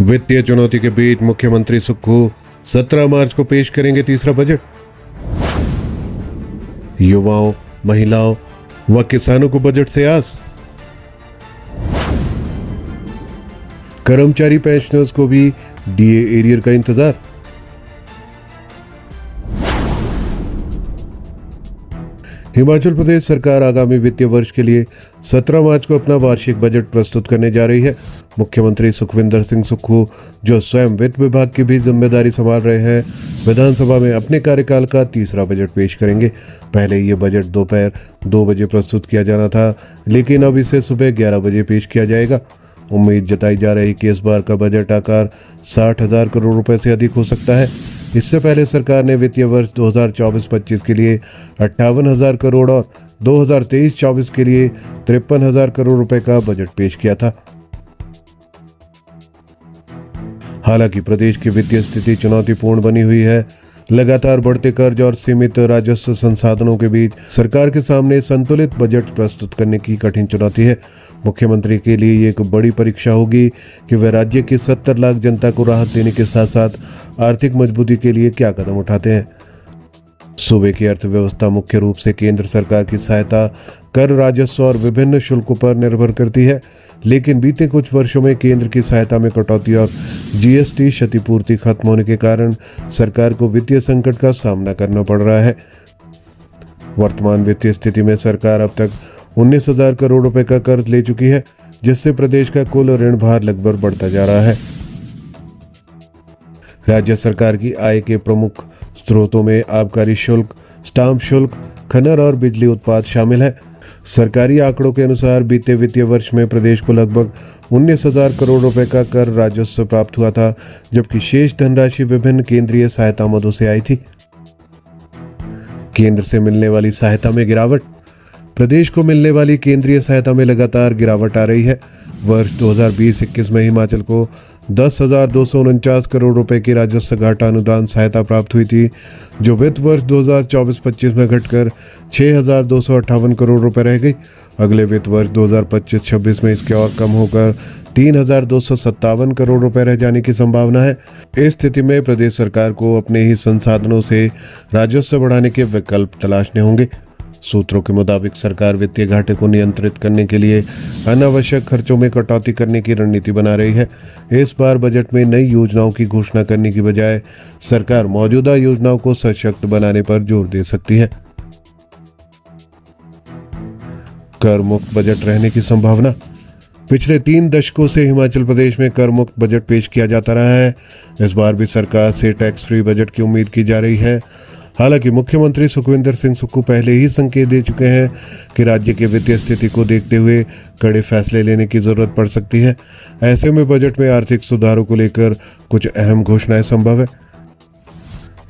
वित्तीय चुनौती के बीच मुख्यमंत्री सुक्खू 17 मार्च को पेश करेंगे तीसरा बजट। युवाओं, महिलाओं व किसानों को बजट से आस। कर्मचारी पेंशनर्स को भी डीए एरियर का इंतजार। हिमाचल प्रदेश सरकार आगामी वित्तीय वर्ष के लिए 17 मार्च को अपना वार्षिक बजट प्रस्तुत करने जा रही है। मुख्यमंत्री सुखविंदर सिंह सुक्खू, जो स्वयं वित्त विभाग की भी जिम्मेदारी संभाल रहे हैं, विधानसभा में अपने कार्यकाल का तीसरा बजट पेश करेंगे। पहले ये बजट दोपहर 2 बजे प्रस्तुत किया जाना था, लेकिन अब इसे सुबह 11 बजे पेश किया जाएगा। उम्मीद जताई जा रही कि इस बार का बजट आकार 60,000 करोड़ रुपए से अधिक हो सकता है। इससे पहले सरकार ने वित्तीय वर्ष 2024-25 के लिए 58,000 करोड़ और 2023-24 के लिए 53,000 करोड़ रुपए का बजट पेश किया था। हालांकि प्रदेश की वित्तीय स्थिति चुनौतीपूर्ण बनी हुई है। लगातार बढ़ते कर्ज और सीमित राजस्व संसाधनों के बीच सरकार के सामने संतुलित बजट प्रस्तुत करने की कठिन चुनौती है। मुख्यमंत्री के लिए ये एक बड़ी परीक्षा होगी कि वे राज्य की 70 लाख जनता को राहत देने के साथ साथ आर्थिक मजबूती के लिए क्या कदम उठाते हैं। सूबे की अर्थव्यवस्था मुख्य रूप से केंद्र सरकार की सहायता, कर राजस्व और विभिन्न शुल्कों पर निर्भर करती है, लेकिन बीते कुछ वर्षों में केंद्र की सहायता में कटौती और जीएसटी क्षतिपूर्ति खत्म होने के कारण सरकार को वित्तीय संकट का सामना करना पड़ रहा है। वर्तमान वित्तीय स्थिति में सरकार अब तक 19,000 करोड़ रुपए का कर्ज ले चुकी है, जिससे प्रदेश का कुल ऋण भार लगभग बढ़ता जा रहा है। राज्य सरकार की आय के प्रमुख स्रोतों में आबकारी शुल्क, स्टाम्प शुल्क, खनन और बिजली उत्पाद शामिल है। सरकारी आंकड़ों के अनुसार बीते वित्तीय वर्ष में प्रदेश को लगभग 19,000 करोड़ रुपए का कर राजस्व प्राप्त हुआ था, जबकि शेष धनराशि विभिन्न केंद्रीय सहायता मदों से आई थी। केंद्र से मिलने वाली सहायता में गिरावट। प्रदेश को मिलने वाली केंद्रीय सहायता में लगातार गिरावट आ रही है। वर्ष 2020-21 में हिमाचल को 10,249 करोड़ रुपए की राजस्व घाटा अनुदान सहायता प्राप्त हुई थी, जो वित्त वर्ष 2024-25 में घटकर 6,258 करोड़ रुपए रह गई। अगले वित्त वर्ष 2025-26 में इसके और कम होकर 3,257 करोड़ रुपए रह जाने की संभावना है। इस स्थिति में प्रदेश सरकार को अपने ही संसाधनों से राजस्व बढ़ाने के विकल्प तलाशने होंगे। सूत्रों के मुताबिक सरकार वित्तीय घाटे को नियंत्रित करने के लिए अनावश्यक खर्चों में कटौती करने की रणनीति बना रही है। इस बार बजट में नई योजनाओं की घोषणा करने की बजाय सरकार मौजूदा योजनाओं को सशक्त बनाने पर जोर दे सकती है। कर मुक्त बजट रहने की संभावना। पिछले 3 दशकों से हिमाचल प्रदेश में कर मुक्त बजट पेश किया जाता रहा है। इस बार भी सरकार से टैक्स फ्री बजट की उम्मीद की जा रही है। हालांकि मुख्यमंत्री सुखविंदर सिंह सुक्खू पहले ही संकेत दे चुके हैं कि राज्य की वित्तीय स्थिति को देखते हुए कड़े फैसले लेने की जरूरत पड़ सकती है। ऐसे में बजट में आर्थिक सुधारों को लेकर कुछ अहम घोषणाएं संभव है।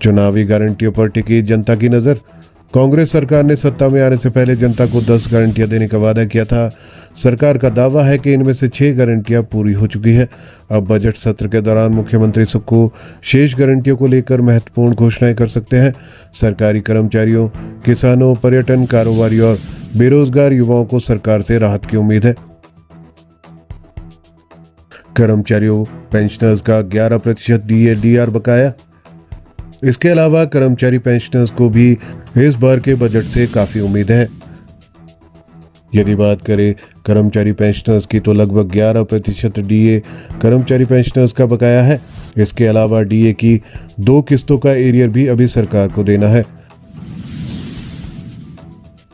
चुनावी गारंटियों पर टिकी जनता की नजर। कांग्रेस सरकार ने सत्ता में आने से पहले जनता को 10 गारंटियां देने का वादा किया था। सरकार का दावा है कि इनमें से 6 गारंटियां पूरी हो चुकी है। अब बजट सत्र के दौरान मुख्यमंत्री सुक्खू शेष गारंटियों को लेकर महत्वपूर्ण घोषणाएं कर सकते हैं। सरकारी कर्मचारियों, किसानों, पर्यटन कारोबारी और बेरोजगार युवाओं को सरकार से राहत की उम्मीद है। कर्मचारियों, पेंशनर्स का 11% डीआर बकाया। इसके अलावा कर्मचारी पेंशनर्स को भी इस बार के बजट से काफी उम्मीद है। यदि बात करें कर्मचारी पेंशनर्स की, तो लगभग 11% डीए कर्मचारी पेंशनर्स का बकाया है। इसके अलावा डीए की 2 किस्तों का एरियर भी अभी सरकार को देना है।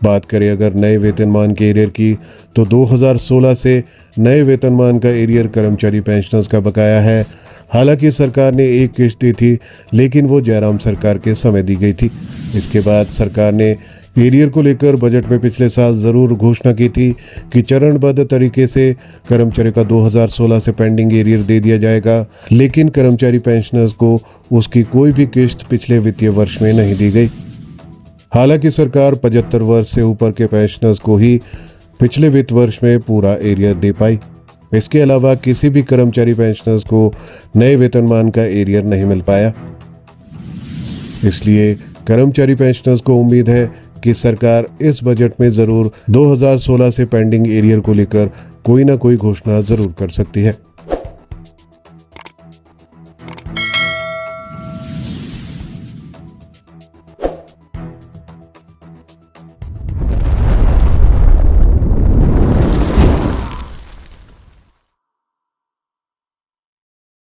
बात करें अगर नए वेतनमान के एरियर की, तो 2016 से नए वेतनमान का एरियर कर्मचारी पेंशनर्स का बकाया है। हालांकि सरकार ने 1 किस्त दी थी, लेकिन वो जयराम सरकार के समय दी गई थी। इसके बाद सरकार ने एरियर को लेकर बजट में पिछले साल जरूर घोषणा की थी कि चरणबद्ध तरीके से कर्मचारी का 2016 से पेंडिंग एरियर दे दिया जाएगा, लेकिन कर्मचारी पेंशनर्स को उसकी कोई भी किस्त पिछले वित्तीय वर्ष में नहीं दी गई। हालांकि सरकार 75 वर्ष से ऊपर के पेंशनर्स को ही पिछले वित्त वर्ष में पूरा एरियर दे पाई। इसके अलावा किसी भी कर्मचारी पेंशनर्स को नए वेतनमान का एरियर नहीं मिल पाया। इसलिए कर्मचारी पेंशनर्स को उम्मीद है कि सरकार इस बजट में जरूर 2016 से पेंडिंग एरियर को लेकर कोई ना कोई घोषणा जरूर कर सकती है।